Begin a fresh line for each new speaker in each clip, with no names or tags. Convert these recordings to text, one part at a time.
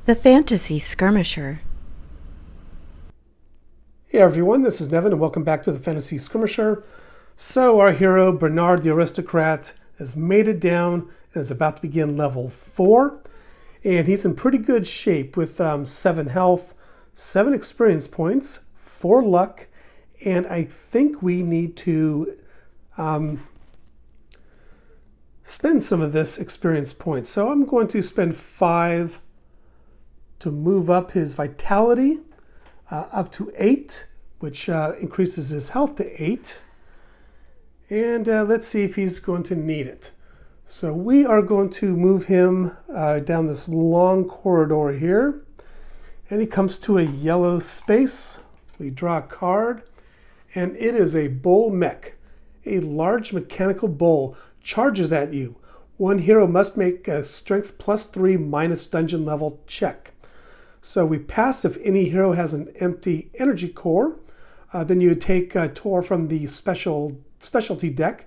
The Fantasy Skirmisher.
Hey everyone, this is Nevin and welcome back to the Fantasy Skirmisher. So our hero, Bernard the Aristocrat, has made it down and is about to begin level 4. And he's in pretty good shape with 7 health, 7 experience points, 4 luck, and I think we need to spend some of this experience points. So I'm going to spend 5 to move up his vitality up to 8, which increases his health to 8. And let's see if he's going to need it. So we are going to move him down this long corridor here. And he comes to a yellow space. We draw a card. And it is a bull mech. A large mechanical bull charges at you. One hero must make a strength +3 minus dungeon level check. So we pass if any hero has an empty energy core. Then you would take Tor from the specialty deck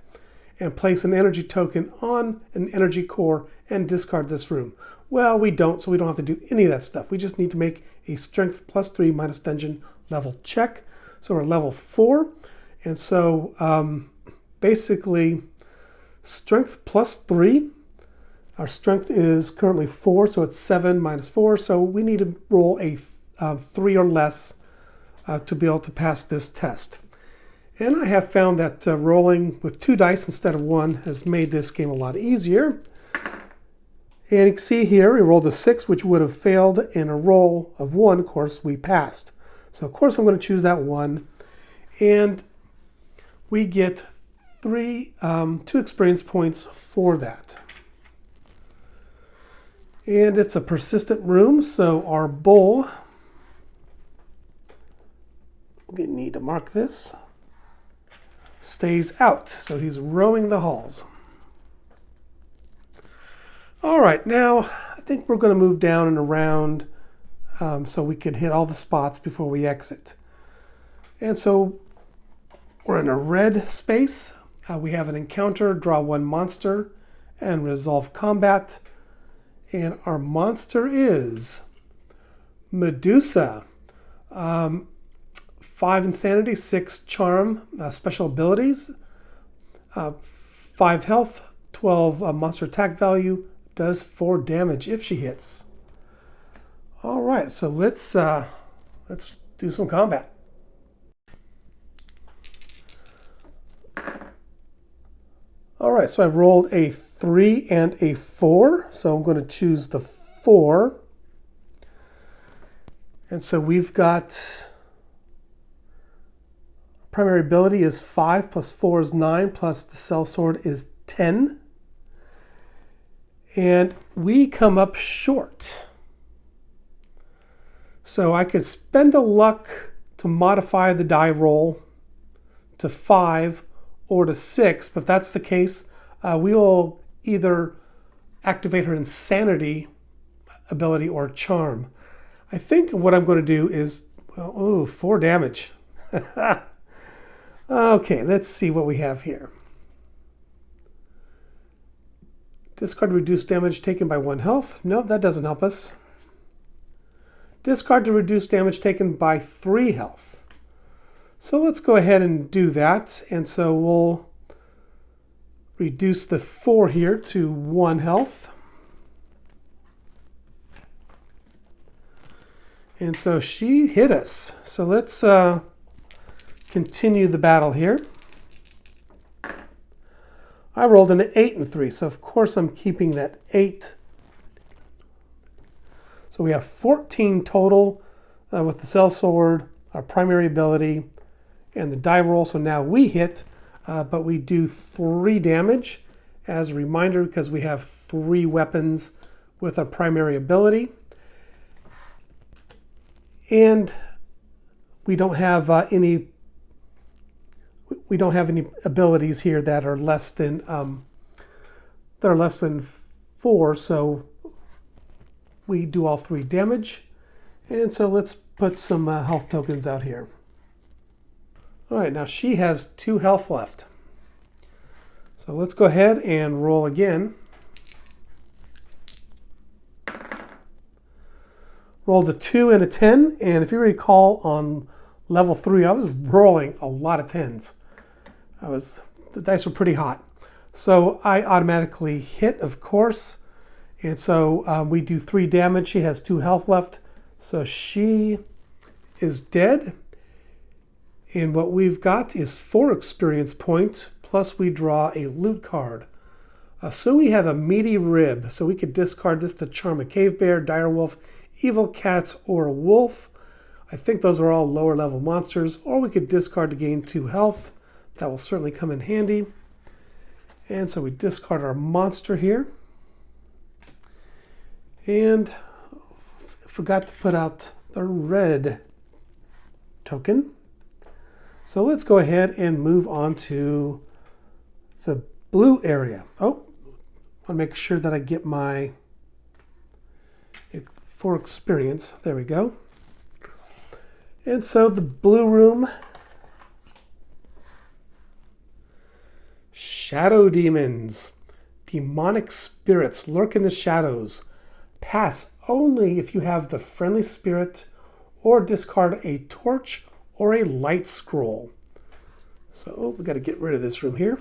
and place an energy token on an energy core and discard this room. Well, we don't, so we don't have to do any of that stuff. We just need to make a strength +3 minus dungeon level check. So we're level 4. And so basically strength +3. Our strength is currently 4, so it's 7 minus 4. So we need to roll a 3 or less to be able to pass this test. And I have found that rolling with 2 dice instead of 1 has made this game a lot easier. And you can see here we rolled a 6, which would have failed, and a roll of 1, of course, we passed. So of course I'm going to choose that 1. And we get 2 experience points for that. And it's a persistent room, so our bull, we need to mark this, stays out. So he's roaming the halls. All right, now I think we're going to move down and around so we can hit all the spots before we exit. And so we're in a red space. We have an encounter, draw 1 monster, and resolve combat. And our monster is Medusa. 5 insanity, 6 charm, special abilities, 5 health, 12 monster attack value, does 4 damage if she hits. All right, so let's do some combat. All right, so I've rolled a 3 and a 4, so I'm going to choose the 4. And so we've got primary ability is 5 plus 4 is 9 plus the sellsword is 10. And we come up short. So I could spend a luck to modify the die roll to 5 or to 6, but if that's the case, we will either activate her insanity ability or charm. I think what I'm going to do is, 4 damage. Okay, let's see what we have here. Discard to reduce damage taken by 1 health. No, that doesn't help us. Discard to reduce damage taken by 3 health. So let's go ahead and do that. And so we'll reduce the 4 here to 1 health. And so she hit us. So let's continue the battle here. I rolled an 8 and 3, so of course I'm keeping that 8. So we have 14 total with the sellsword, our primary ability, and the die roll. So now we hit, but we do 3 damage as a reminder because we have 3 weapons with a primary ability. And we don't have any abilities here that are less than 4, so we do all 3 damage. And so let's put some health tokens out here. All right, now she has 2 health left. So let's go ahead and roll again. Rolled a 2 and a 10, and if you recall on level 3, I was rolling a lot of 10s. The dice were pretty hot. So I automatically hit, of course, and so we do 3 damage. She has 2 health left, so she is dead. And what we've got is 4 experience points, plus we draw a loot card. So we have a meaty rib, so we could discard this to charm a cave bear, dire wolf, evil cats, or a wolf. I think those are all lower level monsters, or we could discard to gain 2 health. That will certainly come in handy. And so we discard our monster here. And forgot to put out the red token. So let's go ahead and move on to the blue area. Oh, I want to make sure that I get my 4 experience. There we go. And so the blue room. Shadow demons. Demonic spirits lurk in the shadows. Pass only if you have the friendly spirit or discard a torch or a light scroll. So we got to get rid of this room here.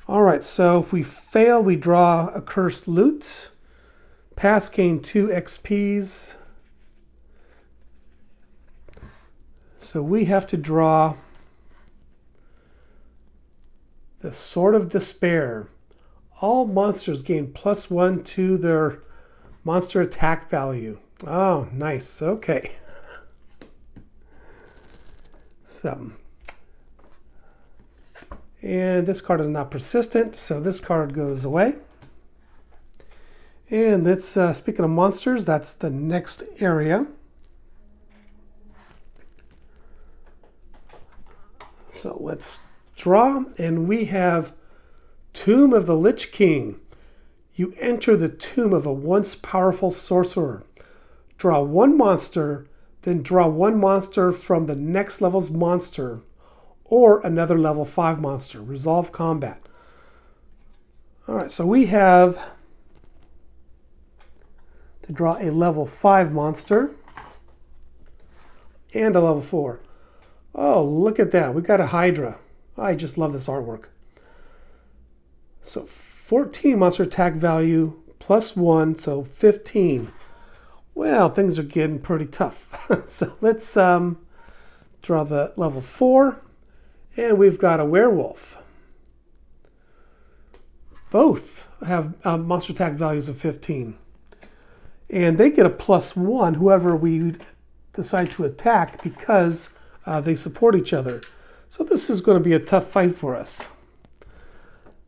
All right, so if we fail, we draw a cursed loot. Pass, gain 2 XPs. So we have to draw the Sword of Despair. All monsters gain +1 to their monster attack value. Oh, nice. Okay. So, and this card is not persistent, so this card goes away. And let's, speaking of monsters, that's the next area. So let's draw, and we have Tomb of the Lich King. You enter the tomb of a once powerful sorcerer. Draw 1 monster, then draw 1 monster from the next level's monster or another level 5 monster. Resolve combat. All right, so we have to draw a level 5 monster and a level 4. Oh, look at that. We got a Hydra. I just love this artwork. So 14 monster attack value +1, so 15. Well, things are getting pretty tough. So let's draw the level 4. And we've got a werewolf. Both have monster attack values of 15. And they get a +1, whoever we decide to attack, because they support each other. So this is going to be a tough fight for us.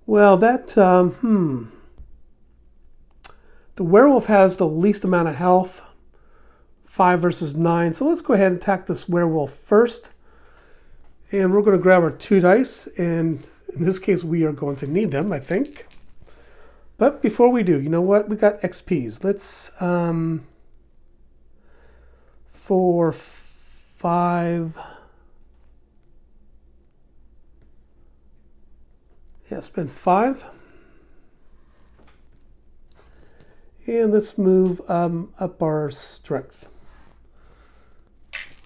Well, that, the werewolf has the least amount of health, 5 versus 9. So let's go ahead and attack this werewolf first. And we're going to grab our 2 dice, and in this case, we are going to need them, I think. But before we do, you know what? We got XPs. Let's, for 5... Yeah, spend 5. And let's move up our strength.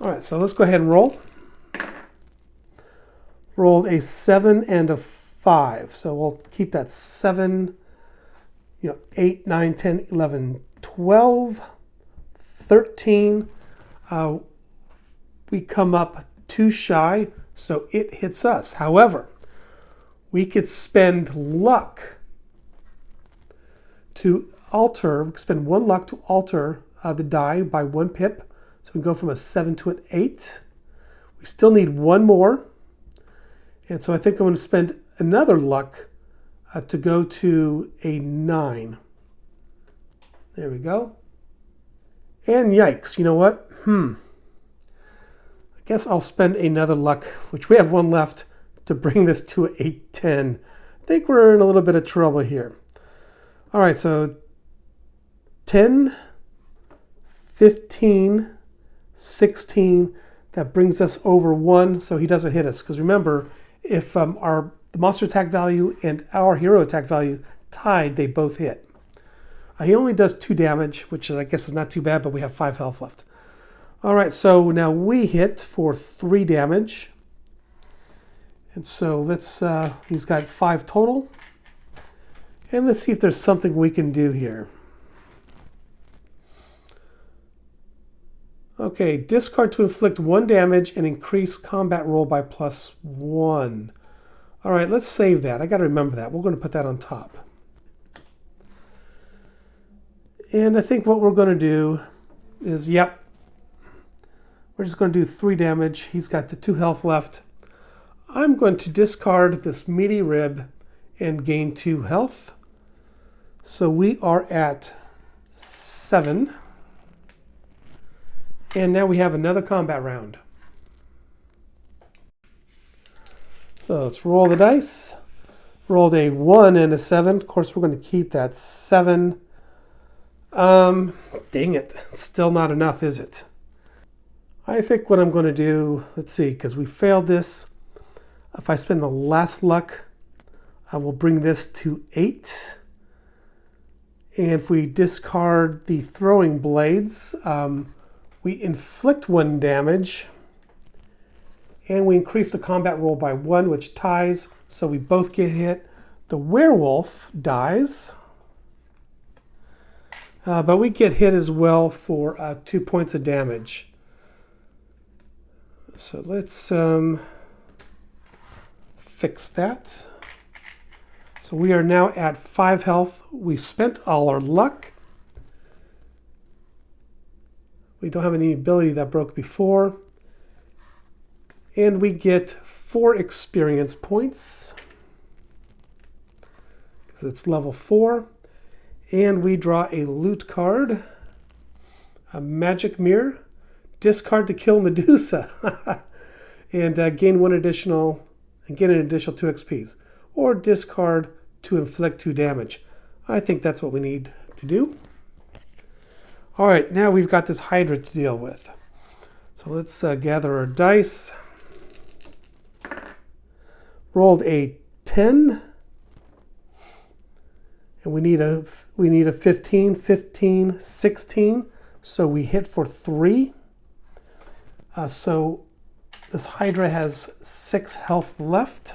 All right, so let's go ahead and roll. Rolled a 7 and a 5. So we'll keep that 7, 8, 9, 10, 11, 12, 13. We come up 2 shy, so it hits us. However, we could spend luck to alter, spend 1 luck to alter the die by 1 pip. So we go from a 7 to an 8. We still need 1 more. And so I think I'm going to spend another luck to go to a 9. There we go. And yikes, you know what? I guess I'll spend another luck, which we have 1 left, to bring this to 8-10. I think we're in a little bit of trouble here. All right, so 10, 15, 16. That brings us over 1, so he doesn't hit us. Because remember, if the monster attack value and our hero attack value tied, they both hit. He only does 2 damage, which I guess is not too bad, but we have 5 health left. All right, so now we hit for 3 damage. And so let's, he's got 5 total. And let's see if there's something we can do here. Okay, discard to inflict 1 damage and increase combat roll by +1. All right, let's save that. I got to remember that. We're going to put that on top. And I think what we're going to do is, yep, we're just going to do 3 damage. He's got the 2 health left. I'm going to discard this meaty rib and gain 2 health. So we are at 7. And now we have another combat round. So let's roll the dice. Rolled a 1 and a 7. Of course, we're going to keep that 7. Dang it. It's still not enough, is it? I think what I'm going to do, let's see, because we failed this. If I spend the last luck, I will bring this to 8. And if we discard the throwing blades, we inflict 1 damage. And we increase the combat roll by 1, which ties, so we both get hit. The werewolf dies. But we get hit as well for 2 points of damage. So let's fix that. So we are now at 5 health. We spent all our luck. We don't have any ability that broke before. And we get 4 experience points, because it's level 4. And we draw a loot card, a magic mirror, discard to kill Medusa, and gain an additional 2 XPs, or discard to inflict 2 damage. I think that's what we need to do. All right, now we've got this Hydra to deal with. So let's gather our dice. Rolled a 10. And we need a 15, 15, 16. So we hit for 3. So this Hydra has 6 health left.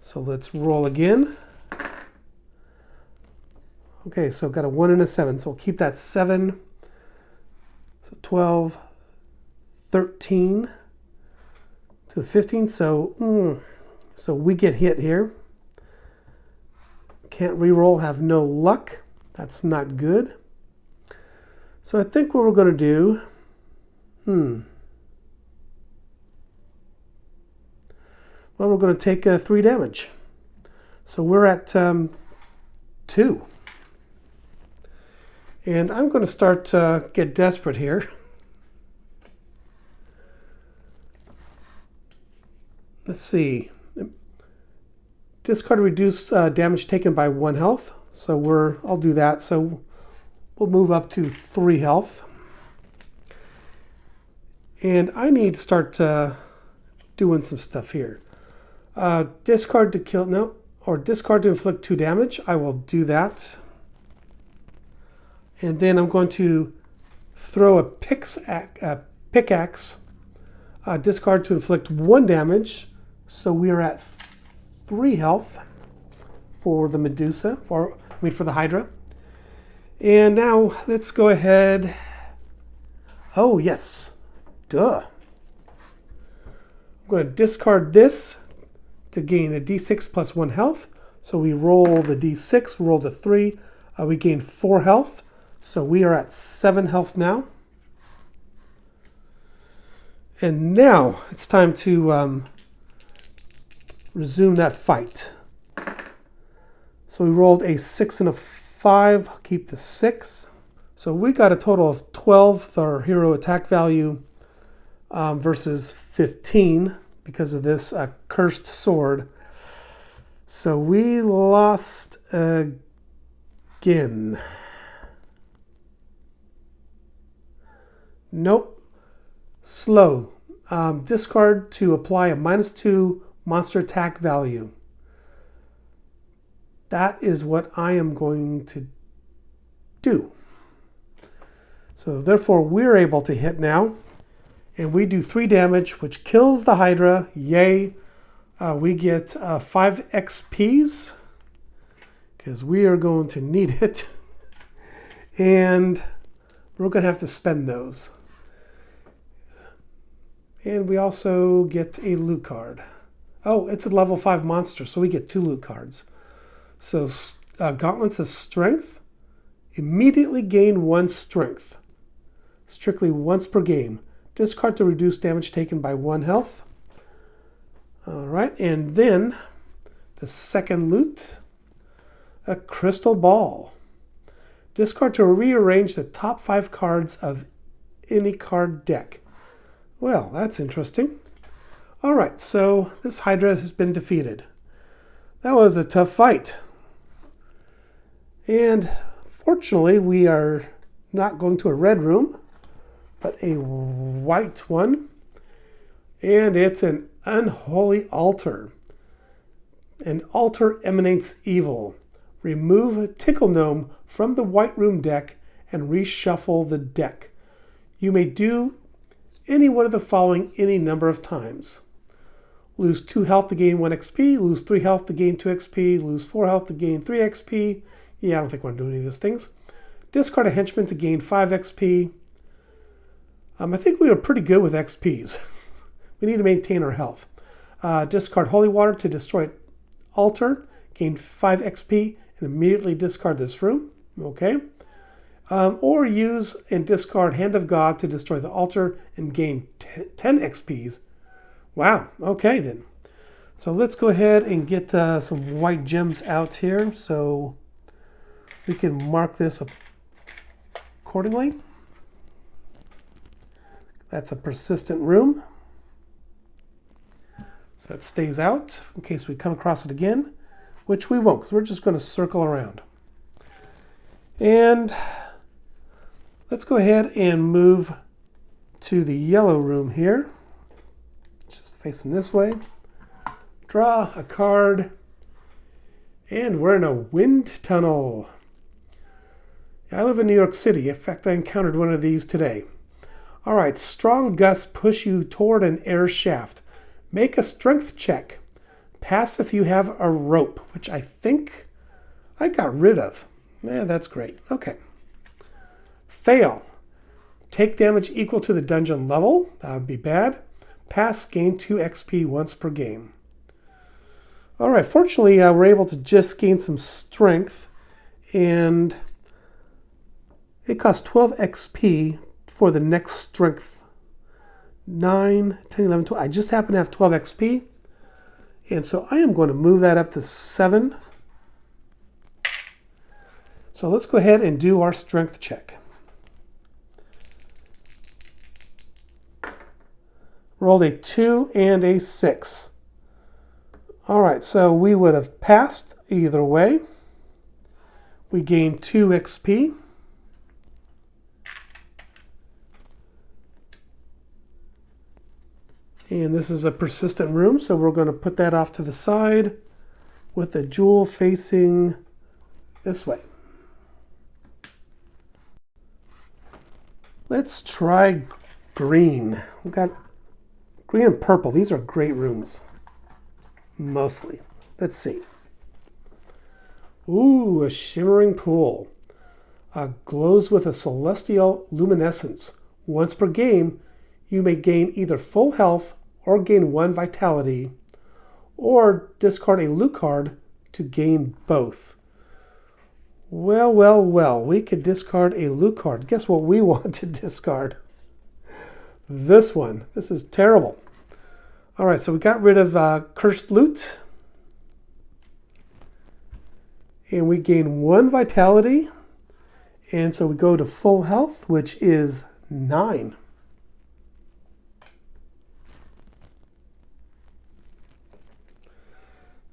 So let's roll again. Okay, so I've got a 1 and a 7. So we'll keep that 7. So 12, 13 to 15. So we get hit here. Can't re-roll, have no luck. That's not good. So I think what we're going to do, well, we're going to take 3 damage. So we're at 2. And I'm going to start to get desperate here. Let's see. Discard to reduce damage taken by 1 health. So I'll do that. So we'll move up to 3 health. And I need to start doing some stuff here. Discard to kill, no, or discard to inflict 2 damage. I will do that. And then I'm going to throw a pickaxe. Discard to inflict 1 damage. So we are at 3 health for the Medusa, for the Hydra. And now let's go ahead. Oh, yes. Duh. I'm going to discard this to gain a d6 plus 1 health. So we roll the d6, roll the 3. We gain 4 health. So we are at 7 health now. And now it's time to resume that fight. So we rolled a 6 and a 5. I'll keep the 6. So we got a total of 12 with our hero attack value versus 15 because of this cursed sword. So we lost again. Nope. Slow. Discard to apply a -2 monster attack value. that is what I am going to do. So therefore we're able to hit now, and we do 3 damage, which kills the Hydra. Yay. We get 5 XPs because we are going to need it. And we're going to have to spend those. And we also get a loot card. Oh, it's a level 5 monster, so we get 2 loot cards. So Gauntlets of Strength. Immediately gain 1 strength. Strictly once per game. Discard to reduce damage taken by 1 health. Alright, and then the second loot. A Crystal Ball. Discard to rearrange the top 5 cards of any card deck. Well, that's interesting. Alright, so this Hydra has been defeated. That was a tough fight. And fortunately, we are not going to a red room, but a white one. And it's an unholy altar. An altar emanates evil. Remove Tickle Gnome from the white room deck and reshuffle the deck. You may do any one of the following any number of times. Lose 2 health to gain 1 XP, lose 3 health to gain 2 XP, lose 4 health to gain 3 XP. Yeah, I don't think we're doing any of these things. Discard a henchman to gain 5 XP. I think we are pretty good with XPs. We need to maintain our health. Discard Holy Water to destroy altar, gain 5 XP, and immediately discard this room. Okay. Or use and discard Hand of God to destroy the altar and gain 10 XPs. Wow, okay then. So let's go ahead and get some white gems out here so we can mark this accordingly. That's a persistent room. So it stays out in case we come across it again, which we won't because we're just going to circle around. And let's go ahead and move to the yellow room here. Just facing this way. Draw a card. And we're in a wind tunnel. I live in New York City. In fact, I encountered one of these today. All right, strong gusts push you toward an air shaft. Make a strength check. Pass if you have a rope, which I think I got rid of. Yeah, that's great. Okay. Fail. Take damage equal to the dungeon level. That would be bad. Pass, gain 2 XP once per game. All right, fortunately, we're able to just gain some strength, and it costs 12 XP for the next strength. 9, 10, 11, 12. I just happen to have 12 XP, and so I am going to move that up to 7. So let's go ahead and do our strength check. Rolled a 2 and a 6. All right, so we would have passed either way. We gained 2 XP. And this is a persistent room, so we're going to put that off to the side with the jewel facing this way. Let's try green. We've got green and purple. These are great rooms. Mostly. Let's see. Ooh, a shimmering pool. Glows with a celestial luminescence. Once per game, you may gain either full health or gain 1 vitality, or discard a loot card to gain both. Well, well, well, we could discard a loot card. Guess what we want to discard? This one. This is terrible. All right, so we got rid of cursed loot. And we gain 1 vitality. And so we go to full health, which is 9.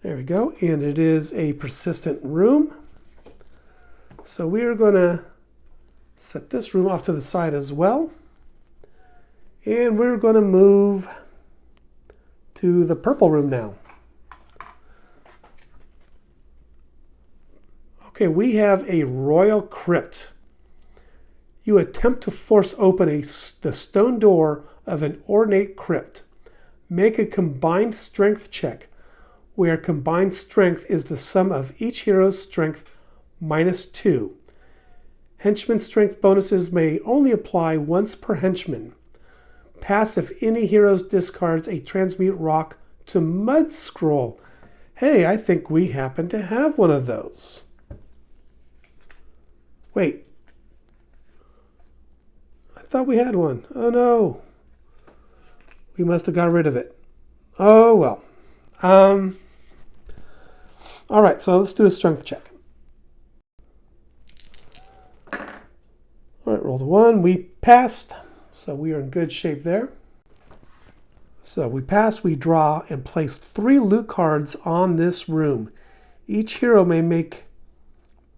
There we go. And it is a persistent room. So we are going to set this room off to the side as well. And we're going to move to the purple room now. Okay, we have a royal crypt. You attempt to force open the stone door of an ornate crypt. Make a combined strength check, where combined strength is the sum of each hero's strength minus 2. Henchman strength bonuses may only apply once per henchman. Pass if any hero discards a transmute rock to mud scroll. Hey, I think we happen to have one of those. Wait. I thought we had one. Oh no. We must have got rid of it. Oh well. All right, so let's do a strength check. All right, rolled a 1. We passed, so we are in good shape there. So we pass, we draw, and place 3 loot cards on this room. Each hero may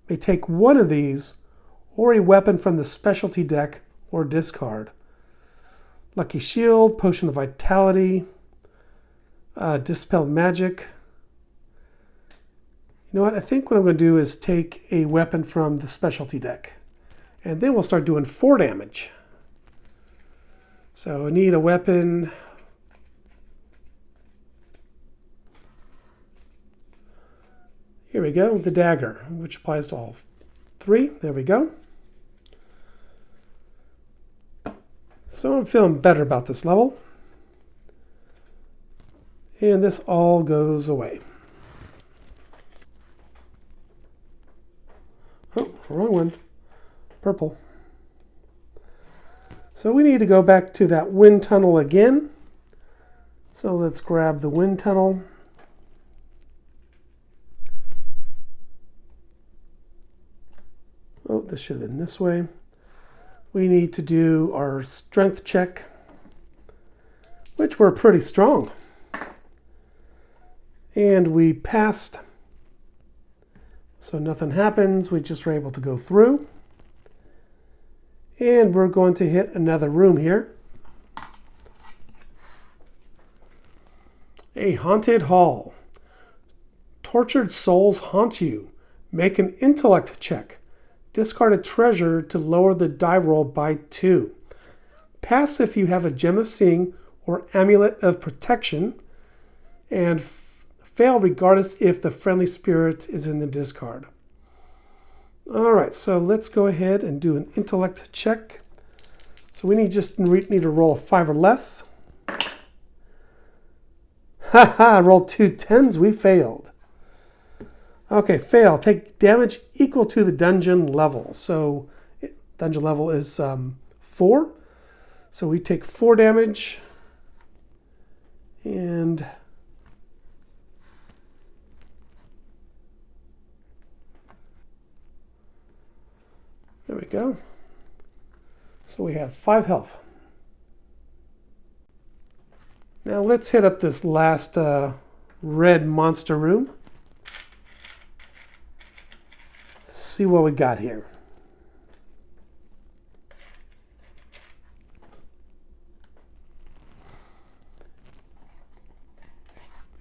take one of these or a weapon from the specialty deck or discard. Lucky Shield, Potion of Vitality, Dispel Magic. You know what? I think what I'm going to do is take a weapon from the specialty deck. And then we'll start doing 4 damage. So I need a weapon. Here we go, the dagger, which applies to all 3. There we go. So I'm feeling better about this level. And this all goes away. Oh, wrong one. Purple. So we need to go back to that wind tunnel again. So let's grab the wind tunnel. Oh, this should have been this way. We need to do our strength check, which we're pretty strong. And we passed. So nothing happens. We just were able to go through. And we're going to hit another room here. A haunted hall. Tortured souls haunt you. Make an intellect check. Discard a treasure to lower the die roll by 2. Pass if you have a gem of seeing or amulet of protection. And fail regardless if the friendly spirit is in the discard. All right, so let's go ahead and do an intellect check. So we need to roll a 5 or less. Haha, rolled 2 10s, we failed. Okay, fail. Take damage equal to the dungeon level. So dungeon level is 4. So we take 4 damage. And there we go. So we have 5 health. Now let's hit up this last red monster room. See what we got here.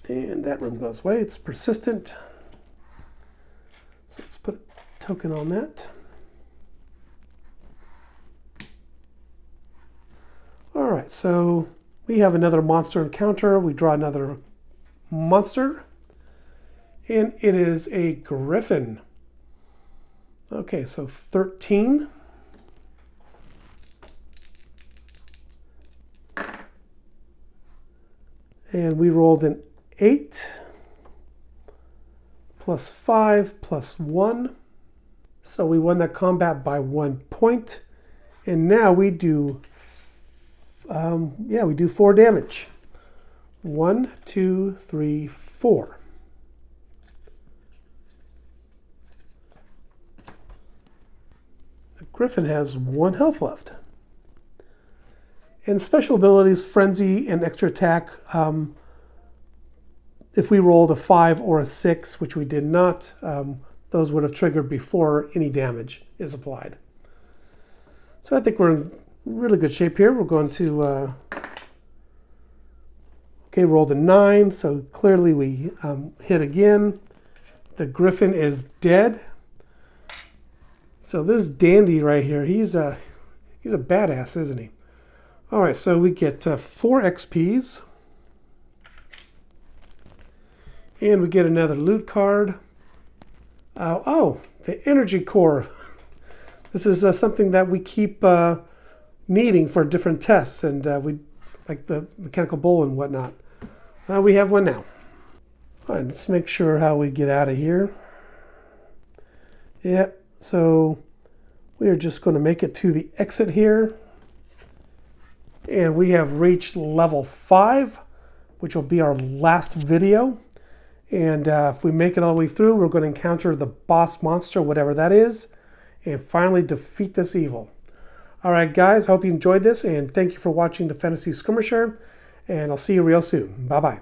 And that room goes away. It's persistent. So let's put a token on that. All right, so we have another monster encounter. We draw another monster. And it is a griffin. Okay, so 13. And we rolled an 8 plus 5 plus 1. So we won that combat by 1 point. And now we do, we do 4 damage. 1, 2, 3, 4. The griffin has 1 health left. And special abilities, Frenzy and Extra Attack, if we rolled a 5 or a 6, which we did not, those would have triggered before any damage is applied. So I think we're in really good shape here. We're going to, rolled a 9, so clearly we hit again. The griffin is dead. So this dandy right here, he's a badass, isn't he? All right, so we get 4 XPs. And we get another loot card. Oh, the energy core. This is something that we keep needing for different tests, and we like the mechanical bull and whatnot. We have one now. All right, let's make sure how we get out of here. Yeah, so we are just going to make it to the exit here. And we have reached level 5, which will be our last video. And if we make it all the way through, we're going to encounter the boss monster, whatever that is, and finally defeat this evil. All right, guys, hope you enjoyed this, and thank you for watching the Fantasy Skirmisher, and I'll see you real soon. Bye-bye.